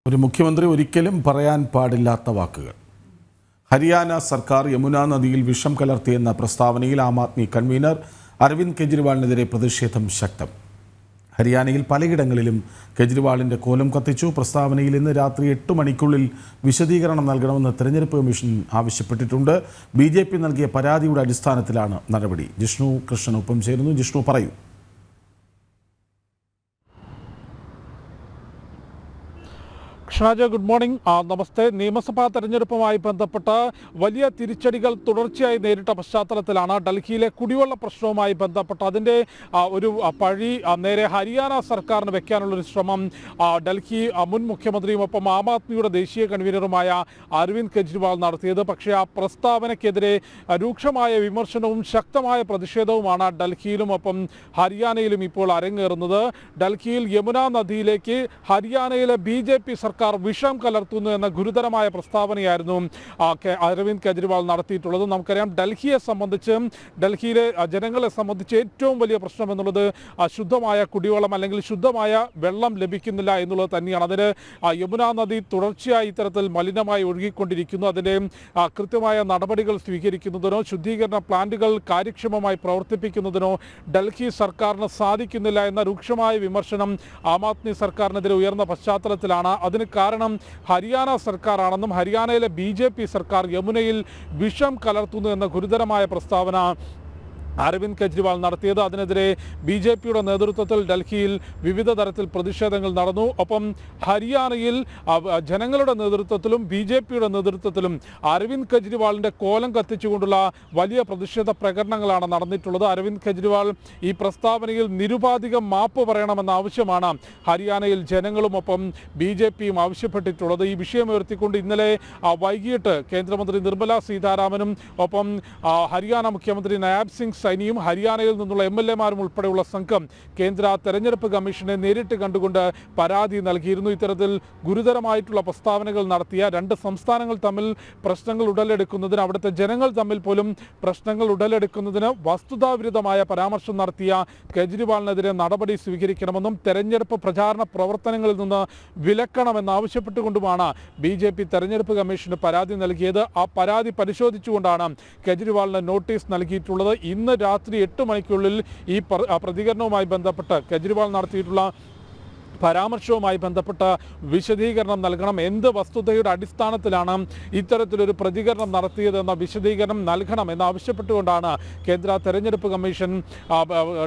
ഒരു മുഖ്യമന്ത്രി ഒരിക്കലും പറയാൻ പാടില്ലാത്ത വാക്കുകൾ. ഹരിയാന സർക്കാർ യമുന നദിയിൽ വിഷം കലർത്തിയെന്ന പ്രസ്താവനയിൽ ആം ആദ്മി കൺവീനർ അരവിന്ദ് കെജ്രിവാളിനെതിരെ പ്രതിഷേധം ശക്തം. ഹരിയാനയിൽ പലയിടങ്ങളിലും കെജ്രിവാളിൻ്റെ കോലം കത്തിച്ചു. പ്രസ്താവനയിൽ ഇന്ന് രാത്രി 8 മണിക്കുള്ളിൽ വിശദീകരണം നൽകണമെന്ന് തെരഞ്ഞെടുപ്പ് കമ്മീഷൻ ആവശ്യപ്പെട്ടിട്ടുണ്ട്. BJP നൽകിയ പരാതിയുടെ അടിസ്ഥാനത്തിലാണ് നടപടി. ജിഷ്ണു കൃഷ്ണൻ ഒപ്പം ചേരുന്നു. ജിഷ്ണു, പറയൂ. കൃഷ്ണാജ, ഗുഡ് മോർണിംഗ്. നമസ്തേ. നിയമസഭാ തെരഞ്ഞെടുപ്പുമായി ബന്ധപ്പെട്ട് വലിയ തിരിച്ചടികൾ തുടർച്ചയായി നേരിട്ട പശ്ചാത്തലത്തിലാണ് ഡൽഹിയിലെ കുടിവെള്ള പ്രശ്നവുമായി ബന്ധപ്പെട്ട് അതിൻ്റെ ഒരു പഴി നേരെ ഹരിയാന സർക്കാരിന് വെക്കാനുള്ളൊരു ശ്രമം ഡൽഹി മുൻ മുഖ്യമന്ത്രിയും ഒപ്പം ആം ആദ്മിയുടെ ദേശീയ കൺവീനറുമായ അരവിന്ദ് കെജ്രിവാൾ നടത്തിയത്. പക്ഷേ ആ പ്രസ്താവനയ്ക്കെതിരെ രൂക്ഷമായ വിമർശനവും ശക്തമായ പ്രതിഷേധവുമാണ് ഡൽഹിയിലും ഒപ്പം ഹരിയാനയിലും ഇപ്പോൾ അരങ്ങേറുന്നത്. ഡൽഹിയിൽ യമുന നദിയിലേക്ക് ഹരിയാനയിലെ BJP സർക്കാർ വിഷം കലർത്തുന്നു എന്ന ഗുരുതരമായ പ്രസ്താവനയായിരുന്നു അരവിന്ദ് കെജ്രിവാൾ നടത്തിയിട്ടുള്ളത്. നമുക്കറിയാം, ഡൽഹിയെ സംബന്ധിച്ച്, ഡൽഹിയിലെ ജനങ്ങളെ സംബന്ധിച്ച് ഏറ്റവും വലിയ പ്രശ്നം എന്നുള്ളത് ശുദ്ധമായ കുടിവെള്ളം അല്ലെങ്കിൽ ശുദ്ധമായ വെള്ളം ലഭിക്കുന്നില്ല എന്നുള്ളത് തന്നെയാണ്. അതിന് യമുന നദി തുടർച്ചയായി ഇത്തരത്തിൽ മലിനമായി ഒഴുകിക്കൊണ്ടിരിക്കുന്നു. അതിൻ്റെ കൃത്യമായ നടപടികൾ സ്വീകരിക്കുന്നതിനോ ശുദ്ധീകരണ പ്ലാന്റുകൾ കാര്യക്ഷമമായി പ്രവർത്തിപ്പിക്കുന്നതിനോ ഡൽഹി സർക്കാരിന് സാധിക്കുന്നില്ല എന്ന രൂക്ഷമായ വിമർശനം ആം ആദ്മി സർക്കാരിനെതിരെ ഉയർന്ന പശ്ചാത്തലത്തിലാണ്. അതിന് കാരണം ഹരിയാന സർക്കാരാണെന്നും ഹരിയാനയിലെ BJP സർക്കാർ യമുനയിൽ വിഷം കലർത്തുന്നു എന്ന ഗുരുതരമായ പ്രസ്താവന അരവിന്ദ് കെജ്രിവാൾ നടത്തിയത്. അതിനെതിരെ BJPയുടെ നേതൃത്വത്തിൽ ഡൽഹിയിൽ വിവിധ തരത്തിൽ പ്രതിഷേധങ്ങൾ നടന്നു. ഒപ്പം ഹരിയാനയിൽ ജനങ്ങളുടെ നേതൃത്വത്തിലും BJPയുടെ നേതൃത്വത്തിലും അരവിന്ദ് കെജ്രിവാളിൻ്റെ കോലം കത്തിച്ചുകൊണ്ടുള്ള വലിയ പ്രതിഷേധ പ്രകടനങ്ങളാണ് നടന്നിട്ടുള്ളത്. അരവിന്ദ് കെജ്രിവാൾ ഈ പ്രസ്താവനയിൽ നിരുപാധികം മാപ്പ് പറയണമെന്ന ആവശ്യമാണ് ഹരിയാനയിൽ ജനങ്ങളും ഒപ്പം BJPയും ആവശ്യപ്പെട്ടിട്ടുള്ളത്. ഈ വിഷയം ഉയർത്തിക്കൊണ്ട് ഇന്നലെ വൈകിട്ട് കേന്ദ്രമന്ത്രി നിർമ്മല സീതാരാമനും ഒപ്പം ഹരിയാന മുഖ്യമന്ത്രി നയാബ് സിംഗ് സൈനിയും ഹരിയാനയിൽ നിന്നുള്ള MLA-മാരും ഉൾപ്പെടെയുള്ള സംഘം കേന്ദ്ര തെരഞ്ഞെടുപ്പ് കമ്മീഷനെ നേരിട്ട് കണ്ടുകൊണ്ട് പരാതി നൽകിയിരുന്നു. ഇത്തരത്തിൽ ഗുരുതരമായിട്ടുള്ള പ്രസ്താവനകൾ നടത്തിയ രണ്ട് സംസ്ഥാനങ്ങൾ തമ്മിൽ പ്രശ്നങ്ങൾ ഉടലെടുക്കുന്നതിന്, അവിടുത്തെ ജനങ്ങൾ തമ്മിൽ പോലും പ്രശ്നങ്ങൾ ഉടലെടുക്കുന്നതിന് വസ്തുതാവിരുദ്ധമായ പരാമർശം നടത്തിയ കെജ്രിവാളിനെതിരെ നടപടി സ്വീകരിക്കണമെന്നും തെരഞ്ഞെടുപ്പ് പ്രചാരണ പ്രവർത്തനങ്ങളിൽ നിന്ന് വിലക്കണമെന്നാവശ്യപ്പെട്ടുകൊണ്ടുമാണ് BJP തെരഞ്ഞെടുപ്പ് കമ്മീഷന് പരാതി നൽകിയത്. ആ പരാതി പരിശോധിച്ചുകൊണ്ടാണ് കെജ്രിവാളിന് നോട്ടീസ് നൽകിയിട്ടുള്ളത്. ഇന്ന് രാത്രി 8 മണിക്കുള്ളിൽ ഈ പ്രതികരണവുമായി ബന്ധപ്പെട്ട് കെജ്രിവാൾ നടത്തിയിട്ടുള്ള പരാമർശവുമായി ബന്ധപ്പെട്ട വിശദീകരണം നൽകണം. എന്ത് വസ്തുതയുടെ അടിസ്ഥാനത്തിലാണ് ഇത്തരത്തിലൊരു പ്രതികരണം നടത്തിയതെന്ന വിശദീകരണം നൽകണം എന്നാവശ്യപ്പെട്ടുകൊണ്ടാണ് കേന്ദ്ര തെരഞ്ഞെടുപ്പ് കമ്മീഷൻ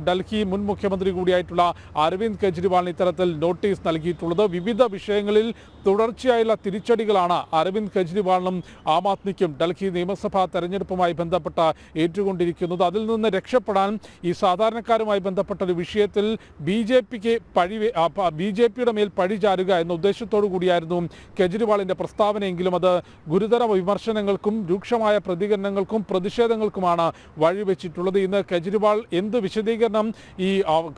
ഡൽഹി മുൻ മുഖ്യമന്ത്രി കൂടിയായിട്ടുള്ള അരവിന്ദ് കെജ്രിവാളിന് ഇത്തരത്തിൽ നോട്ടീസ് നൽകിയിട്ടുള്ളത്. വിവിധ വിഷയങ്ങളിൽ തുടർച്ചയായുള്ള തിരിച്ചടികളാണ് അരവിന്ദ് കെജ്രിവാളിനും ആം ആദ്മിക്കും ഡൽഹി നിയമസഭാ തെരഞ്ഞെടുപ്പുമായി ബന്ധപ്പെട്ട് ഏറ്റുകൊണ്ടിരിക്കുന്നത്. അതിൽ നിന്ന് രക്ഷപ്പെടാൻ ഈ സാധാരണക്കാരുമായി ബന്ധപ്പെട്ട ഒരു വിഷയത്തിൽ BJPയുടെ മേൽ പഴി ചാരുക എന്ന ഉദ്ദേശത്തോടു കൂടിയായിരുന്നു കെജ്രിവാളിൻ്റെ പ്രസ്താവനയെങ്കിലും അത് ഗുരുതര വിമർശനങ്ങൾക്കും രൂക്ഷമായ പ്രതികരണങ്ങൾക്കും പ്രതിഷേധങ്ങൾക്കുമാണ് വഴിവെച്ചിട്ടുള്ളത്. ഇന്ന് കെജ്രിവാൾ എന്ത് വിശദീകരണം ഈ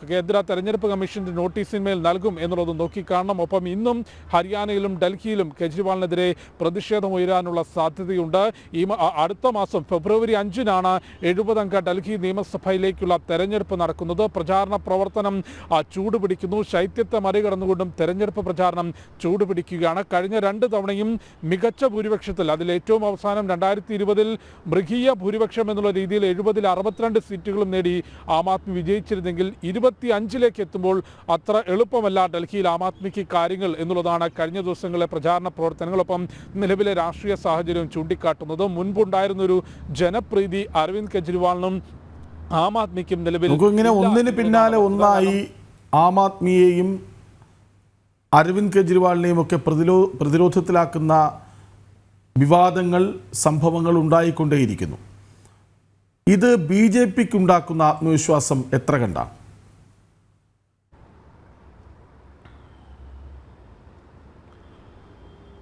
കേന്ദ്ര തെരഞ്ഞെടുപ്പ് കമ്മീഷൻ്റെ നോട്ടീസിന്മേൽ നൽകും എന്നുള്ളത് നോക്കിക്കാണണം. ഒപ്പം ഇന്നും ഹരിയാനയിലും ഡൽഹിയിലും കെജ്രിവാളിനെതിരെ പ്രതിഷേധം ഉയരാനുള്ള സാധ്യതയുണ്ട്. ഈ അടുത്ത മാസം ഫെബ്രുവരി 5-നാണ് 70-അംഗ ഡൽഹി നിയമസഭയിലേക്കുള്ള തെരഞ്ഞെടുപ്പ് നടക്കുന്നത്. പ്രചാരണ പ്രവർത്തനം ചൂടുപിടിക്കുന്നു. ശൈത്യത്തെ മറികടന്നുകൊണ്ടും തെരഞ്ഞെടുപ്പ് പ്രചാരണം ചൂടുപിടിക്കുകയാണ്. കഴിഞ്ഞ 2 തവണയും മികച്ച ഭൂരിപക്ഷത്തിൽ, അതിൽ ഏറ്റവും അവസാനം 2020-ൽ മൃഗീയ ഭൂരിപക്ഷം എന്നുള്ള രീതിയിൽ 70-ൽ 62 സീറ്റുകളും നേടി ആം ആദ്മി വിജയിച്ചിരുന്നെങ്കിൽ 25-ലേക്ക് എത്തുമ്പോൾ അത്ര എളുപ്പമല്ല ഡൽഹിയിൽ ആം ആദ്മിക്ക് കാര്യങ്ങൾ എന്നുള്ളതാണ് കഴിഞ്ഞ ദിവസങ്ങളിലെ പ്രചാരണ പ്രവർത്തനങ്ങളൊപ്പം നിലവിലെ രാഷ്ട്രീയ സാഹചര്യവും ചൂണ്ടിക്കാട്ടുന്നത്. മുൻപുണ്ടായിരുന്നൊരു ജനപ്രീതി അരവിന്ദ് കെജ്രിവാളിനും ആം ആദ്മിക്കും നിലവിൽ ഇങ്ങനെ ഒന്നിന് പിന്നാലെ ഒന്നായി ആം ആദ്മിയെയും അരവിന്ദ് കെജ്രിവാളിനെയും ഒക്കെ പ്രതിരോധത്തിലാക്കുന്ന വിവാദങ്ങൾ, സംഭവങ്ങൾ ഉണ്ടായിക്കൊണ്ടേയിരിക്കുന്നു. ഇത് BJPക്ക് ഉണ്ടാക്കുന്ന ആത്മവിശ്വാസം എത്ര കണ്ടാണ്?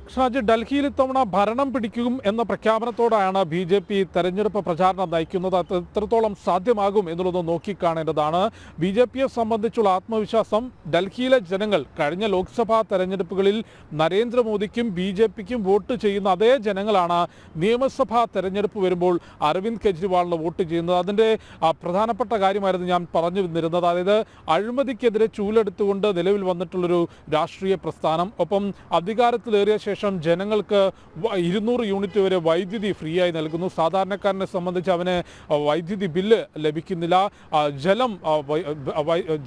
കൃഷ്ണജി, ഡൽഹിയിൽ ഇത്തവണ ഭരണം പിടിക്കും എന്ന പ്രഖ്യാപനത്തോടെയാണ് BJP തെരഞ്ഞെടുപ്പ് പ്രചാരണം നയിക്കുന്നത്. അത് എത്രത്തോളം സാധ്യമാകും എന്നുള്ളത് നോക്കിക്കാണേണ്ടതാണ്. BJPയെ സംബന്ധിച്ചുള്ള ആത്മവിശ്വാസം ഡൽഹിയിലെ ജനങ്ങൾ കഴിഞ്ഞ ലോക്സഭാ തെരഞ്ഞെടുപ്പുകളിൽ നരേന്ദ്രമോദിക്കും BJPക്കും വോട്ട് ചെയ്യുന്ന അതേ ജനങ്ങളാണ് നിയമസഭാ തെരഞ്ഞെടുപ്പ് വരുമ്പോൾ അരവിന്ദ് കെജ്രിവാളിന് വോട്ട് ചെയ്യുന്നത്. അതിൻ്റെ പ്രധാനപ്പെട്ട കാര്യമായിരുന്നു ഞാൻ പറഞ്ഞു വന്നിരുന്നത്. അതായത് അഴിമതിക്കെതിരെ ചൂലെടുത്തുകൊണ്ട് നിലവിൽ വന്നിട്ടുള്ളൊരു രാഷ്ട്രീയ പ്രസ്ഥാനം, ഒപ്പം അധികാരത്തിലേറിയ ശേഷം ജനങ്ങൾക്ക് 200 യൂണിറ്റ് വരെ വൈദ്യുതി ഫ്രീ ആയി നൽകുന്നു. സാധാരണക്കാരനെ സംബന്ധിച്ച് അവന് വൈദ്യുതി ബില്ല് ലഭിക്കുന്നില്ല,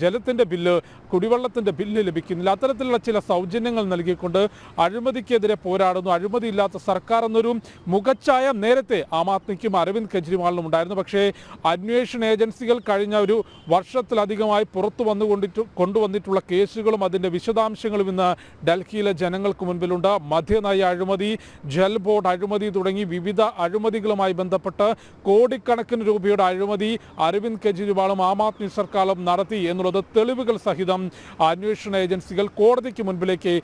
ജലത്തിൻ്റെ ബില്ല്, കുടിവെള്ളത്തിൻ്റെ ബില്ല് ലഭിക്കുന്നില്ല. അത്തരത്തിലുള്ള ചില സൗജന്യങ്ങൾ നൽകിക്കൊണ്ട് അഴിമതിക്കെതിരെ പോരാടുന്നു. അഴിമതിയില്ലാത്ത സർക്കാർ എന്നൊരു മുഖച്ഛായ നേരത്തെ ആം ആദ്മിക്കും അരവിന്ദ് കെജ്രിവാളിനും ഉണ്ടായിരുന്നു. പക്ഷേ അന്വേഷണ ഏജൻസികൾ കഴിഞ്ഞ ഒരു വർഷത്തിലധികമായി പുറത്തു കൊണ്ടുവന്നിട്ടുള്ള കേസുകളും അതിൻ്റെ വിശദാംശങ്ങളും ഇന്ന് ഡൽഹിയിലെ ജനങ്ങൾക്ക് മുൻപിലുണ്ട്. മദ്യനയ അഴിമതി, ജൽ ബോർഡ് അഴിമതി തുടങ്ങി വിവിധ അഴിമതികളുമായി ബന്ധപ്പെട്ട് കോടിക്കണക്കിന് രൂപയുടെ അഴിമതി അരവിന്ദ് കെജ്രിവാളും ആം ആദ്മി സർക്കാരും നടത്തി എന്നുള്ളത് തെളിവുകൾ സഹിതം അന്വേഷണ ഏജൻസികൾ കോടതിക്ക് മുൻപിലേക്ക്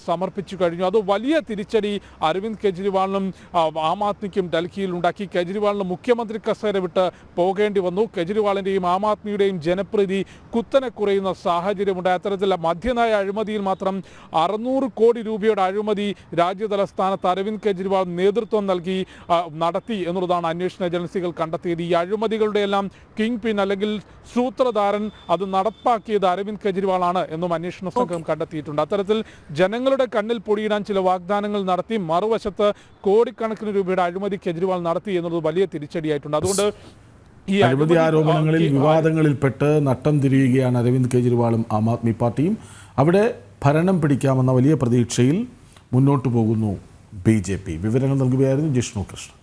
സമർപ്പിച്ചു കഴിഞ്ഞു. അത് വലിയ തിരിച്ചടി അരവിന്ദ് കെജ്രിവാളിനും ആം ആദ്മിക്കും ഡൽഹിയിൽ ഉണ്ടാക്കി. കെജ്രിവാളിന് മുഖ്യമന്ത്രി കസേര വിട്ട് പോകേണ്ടി വന്നു. കെജ്രിവാളിൻ്റെയും ആം ആദ്മിയുടെയും ജനപ്രീതി കുത്തനെ കുറയുന്ന സാഹചര്യമുണ്ടായ അത്തരത്തിൽ മദ്യനയ അഴിമതിയിൽ മാത്രം 600 കോടി രൂപയുടെ അഴിമതി രാജ്യതലസ്ഥാനത്ത് അരവിന്ദ് കെജ്രിവാൾ നേതൃത്വം നൽകി നടത്തി എന്നുള്ളതാണ് അന്വേഷണ ഏജൻസികൾ കണ്ടെത്തിയത്. ഈ അഴിമതികളുടെ എല്ലാം കിങ് പിൻ അല്ലെങ്കിൽ സൂത്രധാരൻ, അത് നടപ്പാക്കിയത് അരവിന്ദ് കെജ്രിവാളാണ് എന്നും അന്വേഷണ സംഘം കണ്ടെത്തിയിട്ടുണ്ട്. അത്തരത്തിൽ ജനങ്ങളുടെ കണ്ണിൽ പൊടിയിടാൻ ചില വാഗ്ദാനങ്ങൾ നടത്തി മറുവശത്ത് കോടിക്കണക്കിന് രൂപയുടെ അഴിമതി കെജ്രിവാൾ നടത്തി എന്നുള്ളത് വലിയ തിരിച്ചടിയായിട്ടുണ്ട്. അതുകൊണ്ട് ഈ അഴിമതി ആരോപണങ്ങളിൽ വിവാദങ്ങളിൽപ്പെട്ട് നട്ടം തിരിയുകയാണ് അരവിന്ദ് കെജ്രിവാളും ആം ആദ്മി പാർട്ടിയും. അവിടെ ഭരണം പിടിക്കാമെന്ന വലിയ പ്രതീക്ഷയിൽ മുന്നോട്ട് പോകുന്നു BJP. വിവരങ്ങൾ നൽകുകയായിരുന്നു ജിഷ്ണു കൃഷ്ണൻ.